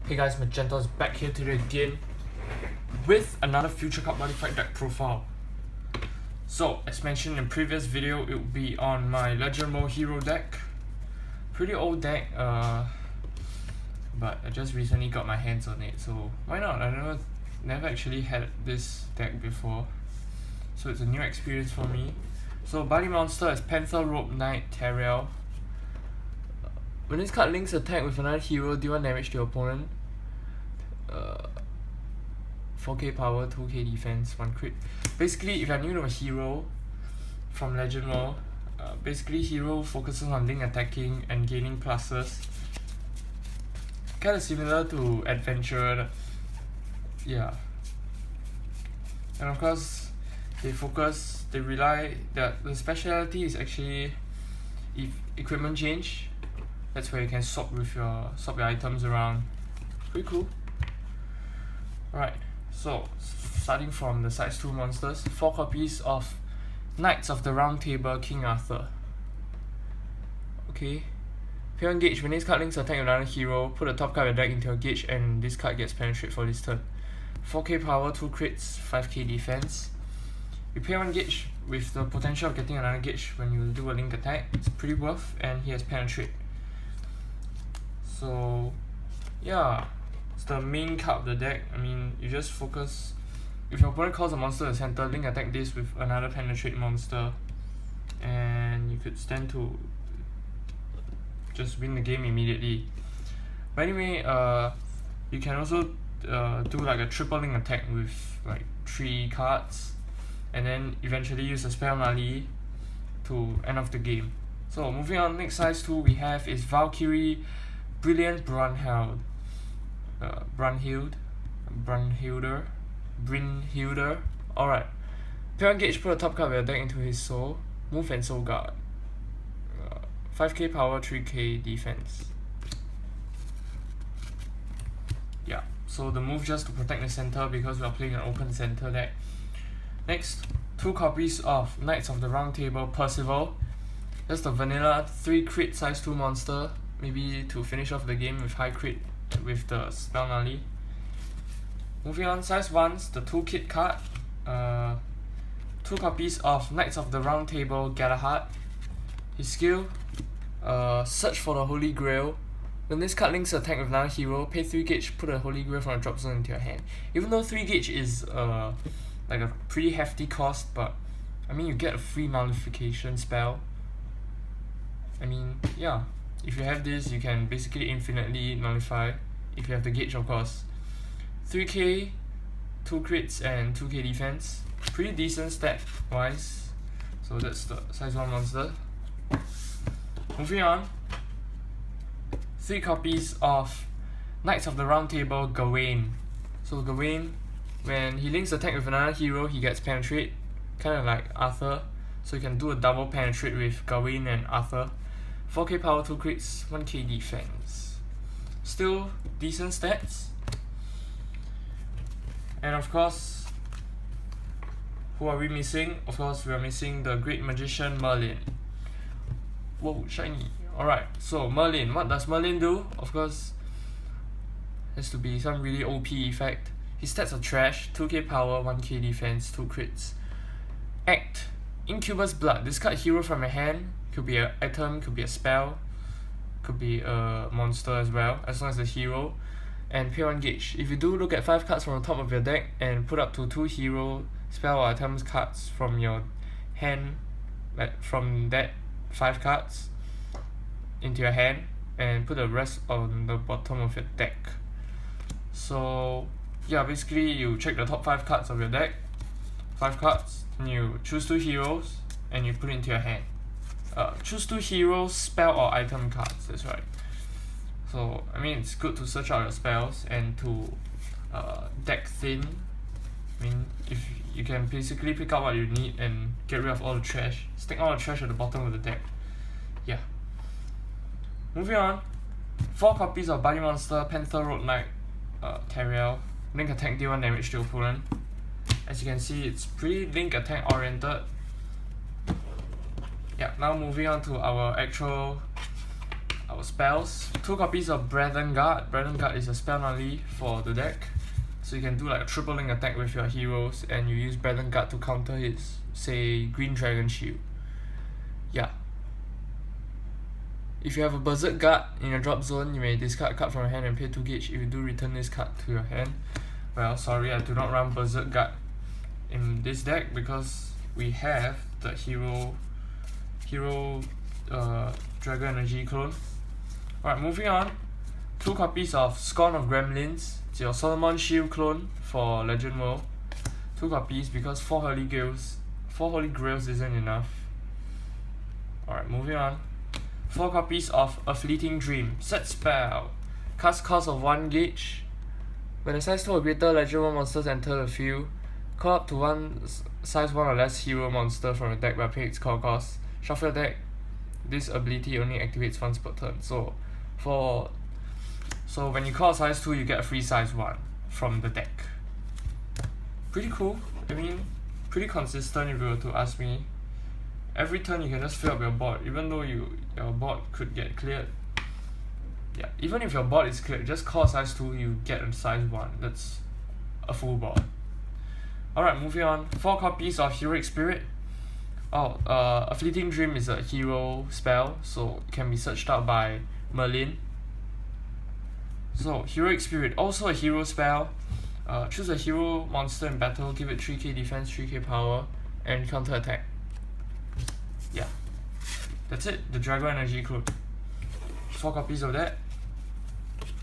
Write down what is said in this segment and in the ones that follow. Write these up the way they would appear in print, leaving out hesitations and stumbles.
Hey guys, Magenta is back here today again with another Future Cup Buddyfight deck profile. So, as mentioned in previous video, it will be on my Legend Mode Hero deck. Pretty old deck, but I just recently got my hands on it, so why not? I never actually had this deck before, so it's a new experience for me. So, Buddy Monster is Panther, Rope, Knight, Terriel. When this card links attack with another hero, deal 1 damage to your opponent. 4k power, 2k defense, 1 crit. Basically, if you're new to a hero from Legend Mode, basically hero focuses on link attacking and gaining pluses. Kind of similar to Adventure, yeah. And of course, they rely, the speciality is actually if equipment change. That's where you can swap your items around. Pretty cool. Alright, so starting from the size 2 monsters, 4 copies of Knights of the Round Table, King Arthur. Okay. Pay 1 gauge, when this card links attack with another hero, put the top card of your deck into your gauge and this card gets penetrate for this turn. 4k power, 2 crits, 5k defense. You pay 1 gauge with the potential of getting another gauge when you do a link attack. It's pretty worth, and he has penetrate. So yeah, it's the main card of the deck. I mean, you just focus, if your opponent calls a monster to the center, link attack this with another penetrate monster, and you could stand to just win the game immediately. But anyway, you can also do like a triple link attack with like 3 cards, and then eventually use a spell Nali to end off the game. So moving on, next size 2 we have is Valkyrie, Brilliant Brunhilder. Alright. Pay 1 gauge, put a top card of your deck into his soul. Move and soul guard. 5k power, 3k defense. Yeah, so the move just to protect the center because we are playing an open center deck. Next, 2 copies of Knights of the Round Table, Percival. Just the vanilla 3 crit size 2 monster. Maybe to finish off the game with high crit with the spell Nali. Moving on, size 1s, the toolkit card. 2 copies of Knights of the Round Table, Galahad. His skill, search for the Holy Grail. When this card links attack with another hero, pay 3 gauge, put a Holy Grail from a drop zone into your hand. Even though 3 gauge is like a pretty hefty cost, but I mean you get a free nullification spell. I mean, yeah. If you have this, you can basically infinitely nullify, if you have the gauge of course. 3k, 2 crits and 2k defense. Pretty decent stat wise. So that's the size 1 monster. Moving on, 3 copies of Knights of the Round Table, Gawain. So Gawain, when he links attack with another hero, he gets penetrate, kind of like Arthur. So you can do a double penetrate with Gawain and Arthur. 4k power, 2 crits, 1k defense. Still decent stats. And of course, who are we missing? Of course, we are missing the Great Magician Merlin. Whoa, shiny. Alright, so Merlin. What does Merlin do? Of course, has to be some really OP effect. His stats are trash. 2k power, 1k defense, 2 crits. Act. Incubus Blood. Discard hero from your hand. Could be an item, could be a spell, could be a monster as well, as long as a hero. And pay 1 gauge. If you do, look at 5 cards from the top of your deck and put up to 2 hero, spell or items cards from your hand, like from that 5 cards into your hand, and put the rest on the bottom of your deck. So yeah, basically you check the top 5 cards of your deck, 5 cards, and you choose 2 heroes and you put it into your hand. Choose 2 heroes, spell or item cards, that's right. So I mean, it's good to search out your spells and to deck thin. I mean, if you can basically pick out what you need and get rid of all the trash, stick all the trash at the bottom of the deck. Yeah. Moving on, 4 copies of Buddy Monster, Panther, Road Knight, Terriel. Link attack, deal 1 damage to opponent. As you can see, it's pretty link attack oriented. Yeah, now moving on to our spells. 2 copies of Breathen Guard. Breathen Guard is a spell only for the deck. So you can do like a triple link attack with your heroes and you use Breathen Guard to counter his, say, Green Dragon Shield. Yeah. If you have a Berserk Guard in your drop zone, you may discard a card from your hand and pay 2 gauge. If you do, return this card to your hand. Well, sorry, I do not run Berserk Guard in this deck because we have the hero Dragon Energy clone. Alright, moving on. 2 copies of Scorn of Gremlins. It's your Solomon Shield clone for Legend World. 2 copies because 4 Holy Grails isn't enough. Alright, moving on. 4 copies of A Fleeting Dream. Set spell. Cast cost of 1 gauge. When a size 2 or greater Legend World monsters enter the field, call up to one size 1 or less hero monster from the deck by paying its call cost. Shuffle your deck. This ability only activates once per turn. So when you call a size 2, you get a free size 1 from the deck. Pretty cool. I mean, pretty consistent if you were to ask me. Every turn you can just fill up your board, even though your board could get cleared. Yeah, even if your board is cleared, just call a size 2, you get a size 1. That's a full board. Alright, moving on. 4 copies of Heroic Spirit. A Fleeting Dream is a hero spell, so it can be searched out by Merlin. So, Heroic Spirit, also a hero spell. Choose a hero monster in battle, give it 3k defense, 3k power, and counter attack. Yeah, that's it, the Dragon Energy clone. 4 copies of that.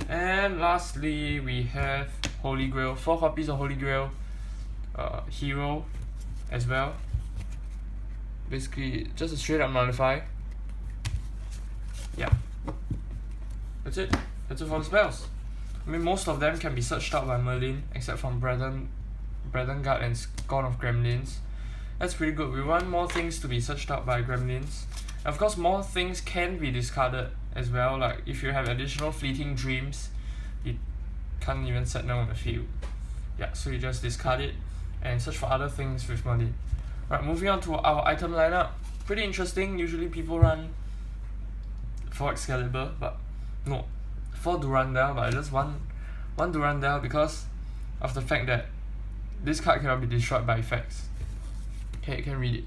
And lastly, we have Holy Grail. 4 copies of Holy Grail. Hero as well. Basically, just a straight up nullify. Yeah, that's it. That's it for the spells. I mean, most of them can be searched out by Merlin, except from Breathen Guard and Scorn of Gremlins. That's pretty good. We want more things to be searched out by Gremlins. Of course, more things can be discarded as well. Like if you have additional Fleeting Dreams, you can't even set them on the field. Yeah, so you just discard it and search for other things with Merlin. Right, moving on to our item lineup. Pretty interesting. Usually people run 4 Excalibur, but no, 4 Durandal, but I just one Durandal because of the fact that this card cannot be destroyed by effects. Okay, you can read it.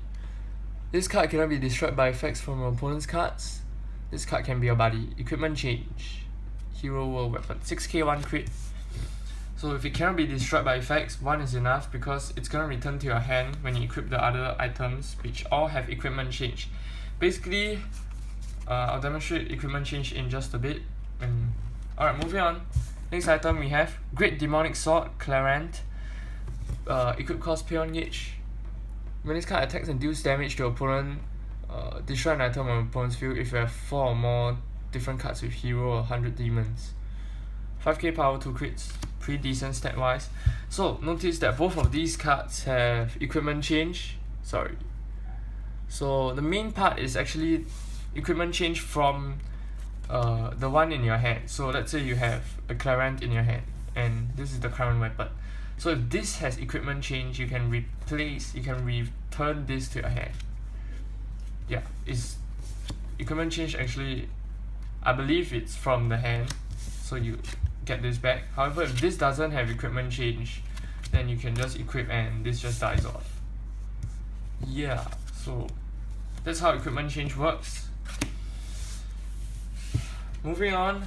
This card cannot be destroyed by effects from your opponent's cards. This card can be your buddy. Equipment change. Hero World Weapon. 6k 1 crit. So if it cannot be destroyed by effects, 1 is enough because it's gonna return to your hand when you equip the other items, which all have equipment change. Basically, I'll demonstrate equipment change in just a bit. Alright, moving on. Next item we have Great Demonic Sword, Clarant. Equip cost pay on gauge. When this card attacks and deals damage to your opponent, destroy an item on your opponent's field if you have 4 or more different cards with hero or 100 demons. 5k power, 2 crits. Pretty decent stat wise. So notice that both of these cards have equipment change. Sorry. So the main part is actually equipment change from the one in your hand. So let's say you have a Clarant in your hand and this is the current weapon. So if this has equipment change, you can return this to your hand. Yeah, is equipment change actually, I believe it's from the hand, so you get this back. However, if this doesn't have equipment change, then you can just equip and this just dies off. Yeah, so that's how equipment change works. Moving on,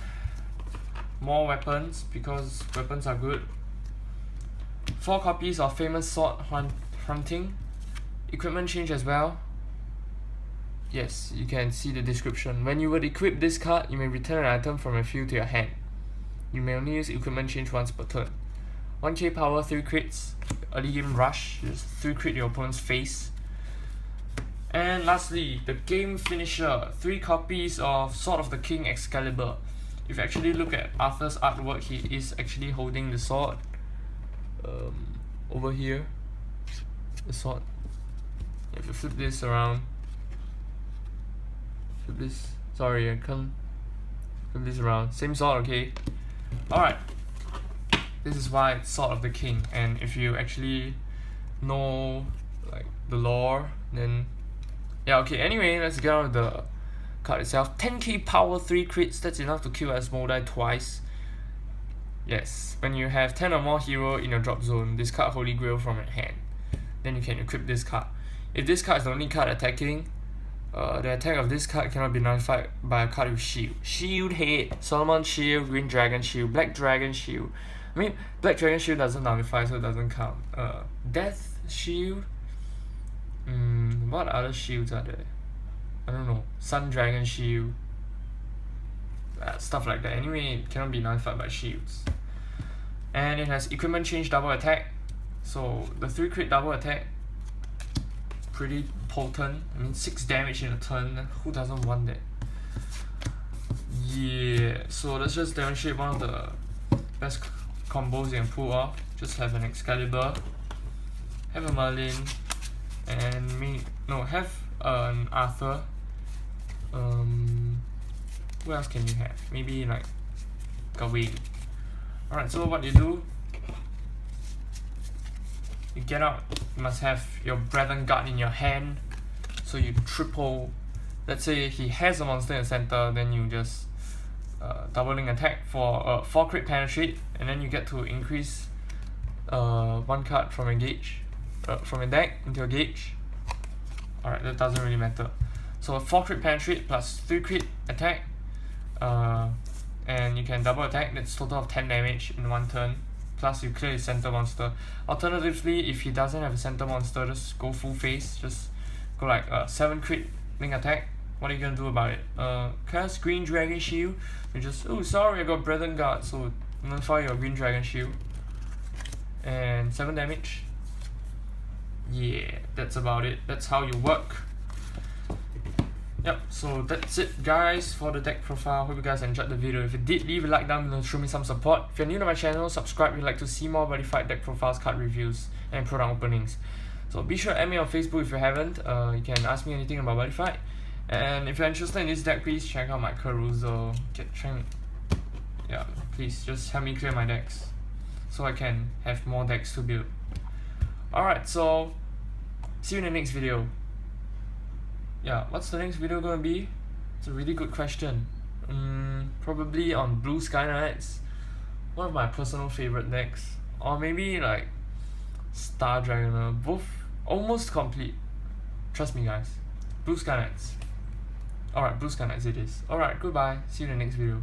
more weapons because weapons are good. 4 copies of Famous Sword Hunting. Equipment change as well. Yes, you can see the description. When you would equip this card, you may return an item from your field to your hand. You may only use equipment change once per turn. 1k power, 3 crits. Early game rush, just 3 crit your opponent's face. And lastly, the game finisher. 3 copies of Sword of the King Excalibur. If you actually look at Arthur's artwork, he is actually holding the sword. Over here, the sword. If you flip this around, sorry, I can't flip this around. Same sword, okay? Alright, this is why it's Sword of the King, and if you actually know like the lore, then yeah, okay. Anyway, let's get on with the card itself. 10k power, 3 crits, that's enough to kill Asmodai twice. Yes, when you have 10 or more hero in your drop zone, discard Holy Grail from your hand. Then you can equip this card. If this card is the only card attacking, the attack of this card cannot be nullified by a card with shield. Shield Head, Solomon Shield, Green Dragon Shield, Black Dragon Shield. I mean, Black Dragon Shield doesn't nullify, so it doesn't count. Death Shield. What other shields are there? I don't know. Sun Dragon Shield. Stuff like that. Anyway, it cannot be nullified by shields. And it has equipment change double attack. So the 3 crit double attack, pretty potent. I mean, 6 damage in a turn. Who doesn't want that? Yeah. So let's just demonstrate one of the best combos you can pull off. Just have an Excalibur, have a Merlin, and have an Arthur. What else can you have? Maybe like Gawain. Alright, so what you do, you get out, you must have your Brethren Guard in your hand. So you triple, let's say he has a monster in the center, then you just doubling attack for 4 crit penetrate, and then you get to increase 1 card from your gauge, from your deck into your gauge. Alright, that doesn't really matter. So 4 crit penetrate plus 3 crit attack, and you can double attack. That's total of 10 damage in 1 turn, plus you clear his center monster. Alternatively, if he doesn't have a center monster, just go full face, just go like 7 crit link attack. What are you gonna do about it? Cast Green Dragon Shield. You just, oh sorry, I got Brethren Guard, so nullify your Green Dragon Shield, and 7 damage. Yeah, that's about it. That's how you work. Yep, so that's it guys for the deck profile. Hope you guys enjoyed the video. If you did, leave a like down below to show me some support. If you're new to my channel, subscribe if you'd like to see more Buddyfight deck profiles, card reviews, and product openings. So be sure to add me on Facebook if you haven't. You can ask me anything about Buddyfight. And if you're interested in this deck, please check out my Carousel. Please just help me clear my decks so I can have more decks to build. Alright, so see you in the next video. Yeah, what's the next video gonna be? It's a really good question. Probably on Blue Sky Knights, one of my personal favorite decks, or maybe like Star Dragoner. Both almost complete. Trust me, guys. Blue Sky Knights. Alright, Blue Sky Knights it is. Alright, goodbye. See you in the next video.